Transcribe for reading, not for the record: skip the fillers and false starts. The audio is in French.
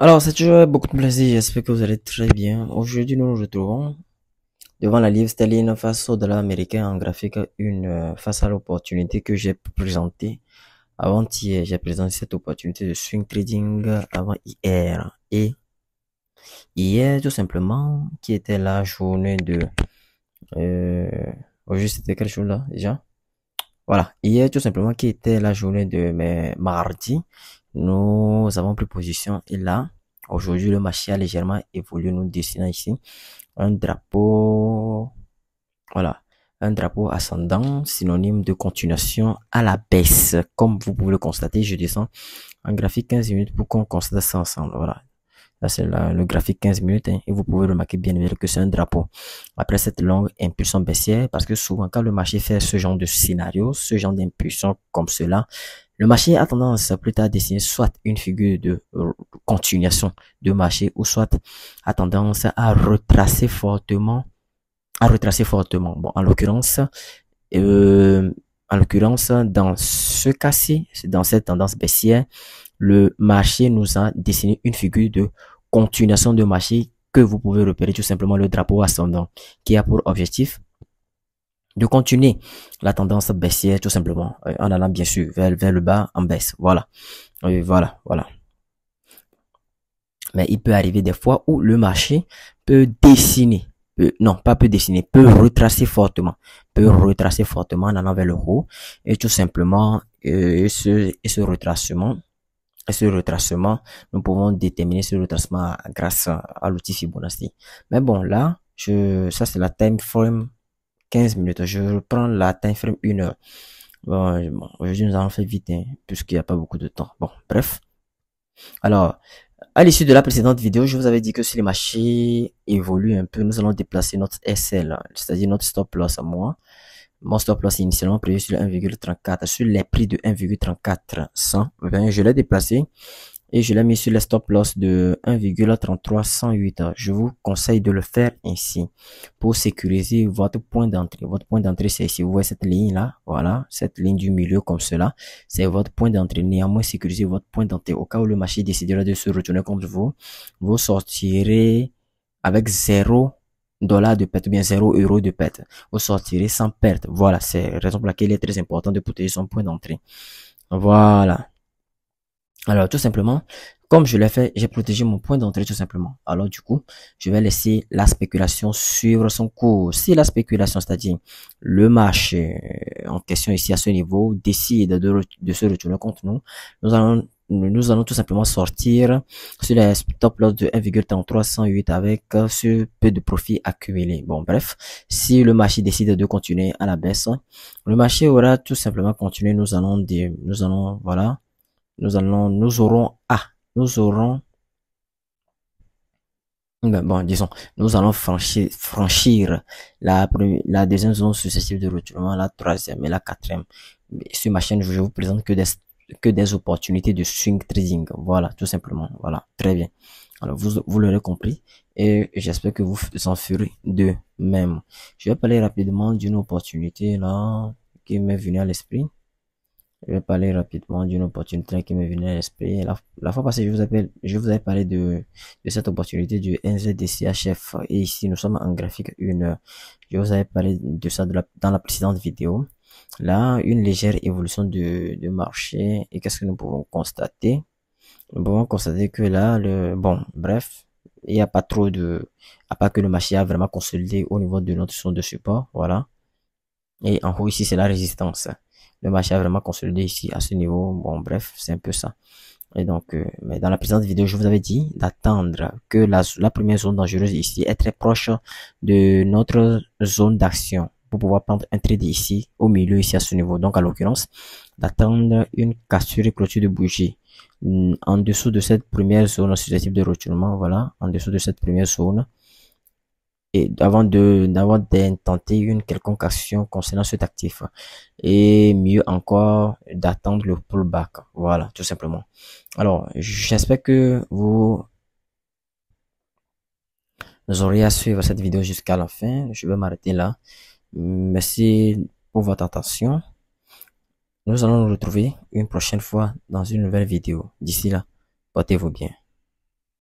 Alors, c'est toujours beaucoup de plaisir. J'espère que vous allez très bien. Aujourd'hui, nous nous retrouvons devant la livre sterling face au dollar américain en graphique, face à l'opportunité que j'ai présentée avant-hier. J'ai présenté cette opportunité de swing trading avant hier. Et hier, tout simplement, qui était la journée de, euh, aujourd'hui, c'était quel jour là, déjà? Voilà. Hier, tout simplement, qui était la journée de mardi, nous avons pris position et là, aujourd'hui, le marché a légèrement évolué. Nous dessinons ici un drapeau, voilà, un drapeau ascendant, synonyme de continuation à la baisse. Comme vous pouvez le constater, je descends en graphique 15 minutes pour qu'on constate ça ensemble. Voilà. Là, c'est le graphique 15 minutes, hein, et vous pouvez remarquer bien évidemment que c'est un drapeau. Après cette longue impulsion baissière, parce que souvent, quand le marché fait ce genre de scénario, ce genre d'impulsion comme cela, le marché a tendance plus tard à dessiner soit une figure de continuation de marché, ou soit a tendance à retracer fortement, Bon, en l'occurrence, dans ce cas-ci, dans cette tendance baissière, le marché nous a dessiné une figure de continuation de marché que vous pouvez repérer tout simplement le drapeau ascendant qui a pour objectif de continuer la tendance baissière tout simplement en allant bien sûr vers le bas en baisse. Voilà. Voilà. Mais il peut arriver des fois où le marché peut dessiner, non, pas peut dessiner, peut retracer fortement, en allant vers le haut et tout simplement ce retracement. Et ce retracement, nous pouvons déterminer ce retracement grâce à l'outil Fibonacci. Mais bon, là, ça c'est la time frame 15 minutes. Je reprends la time frame 1 heure. Bon, aujourd'hui nous allons faire vite, hein, puisqu'il n'y a pas beaucoup de temps. Bon, bref. Alors, à l'issue de la précédente vidéo, je vous avais dit que si les marchés évoluent un peu, nous allons déplacer notre SL, c'est-à-dire notre stop loss à moi. Mon stop loss est initialement prévu sur 1,34, sur les prix de 1,3400. Je l'ai déplacé et je l'ai mis sur les stop loss de 1,3308. Je vous conseille de le faire ainsi pour sécuriser votre point d'entrée. Votre point d'entrée, c'est ici. Vous voyez cette ligne là, voilà, cette ligne du milieu comme cela, c'est votre point d'entrée. Néanmoins, sécurisez votre point d'entrée. Au cas où le marché décidera de se retourner contre vous, vous sortirez avec 0 $ de perte ou bien 0 € de perte. Vous sortirez sans perte. Voilà, c'est la raison pour laquelle il est très important de protéger son point d'entrée. Voilà. Alors, tout simplement, comme je l'ai fait, j'ai protégé mon point d'entrée tout simplement. Alors, du coup, je vais laisser la spéculation suivre son cours. Si la spéculation, c'est-à-dire le marché en question ici à ce niveau, décide de se retourner contre nous, nous allons tout simplement sortir sur les stop loss de 1,3308 avec ce peu de profit accumulé. Bon, bref, si le marché décide de continuer à la baisse, le marché aura tout simplement continué. Voilà, nous aurons, bon, disons, nous allons franchir la deuxième zone successive de retournement, la troisième et la quatrième. Sur ma chaîne, je vous présente que des opportunités de swing trading. Voilà, tout simplement. Voilà, très bien. Alors, vous l'aurez compris et j'espère que vous en ferez de même. Je vais parler rapidement d'une opportunité là qui m'est venue à l'esprit. Je vais parler rapidement d'une opportunité qui m'est venue à l'esprit. La fois passée, je vous avais parlé de cette opportunité du NZDCHF. Et ici, nous sommes en graphique 1 heure. Je vous avais parlé de ça dans la précédente vidéo. Là, une légère évolution de marché. Et qu'est-ce que nous pouvons constater? Nous pouvons constater que là, bon, bref, il n'y a pas trop à part que le marché a vraiment consolidé au niveau de notre zone de support. Voilà. Et en haut, ici, c'est la résistance. Le marché a vraiment consolidé ici à ce niveau. Bon, bref, c'est un peu ça. Et donc, mais dans la précédente vidéo, je vous avais dit d'attendre que la première zone dangereuse ici est très proche de notre zone d'action pour pouvoir prendre un trade ici, au milieu, ici à ce niveau. Donc, à l'occurrence, d'attendre une cassure et clôture de bougie en dessous de cette première zone susceptible de retournement. Voilà, en dessous de cette première zone. Et avant d'intenter une quelconque action concernant cet actif. Et mieux encore, d'attendre le pullback. Voilà, tout simplement. Alors, j'espère que vous aurez à suivre cette vidéo jusqu'à la fin. Je vais m'arrêter là. Merci pour votre attention. Nous allons nous retrouver une prochaine fois dans une nouvelle vidéo. D'ici là, portez-vous bien.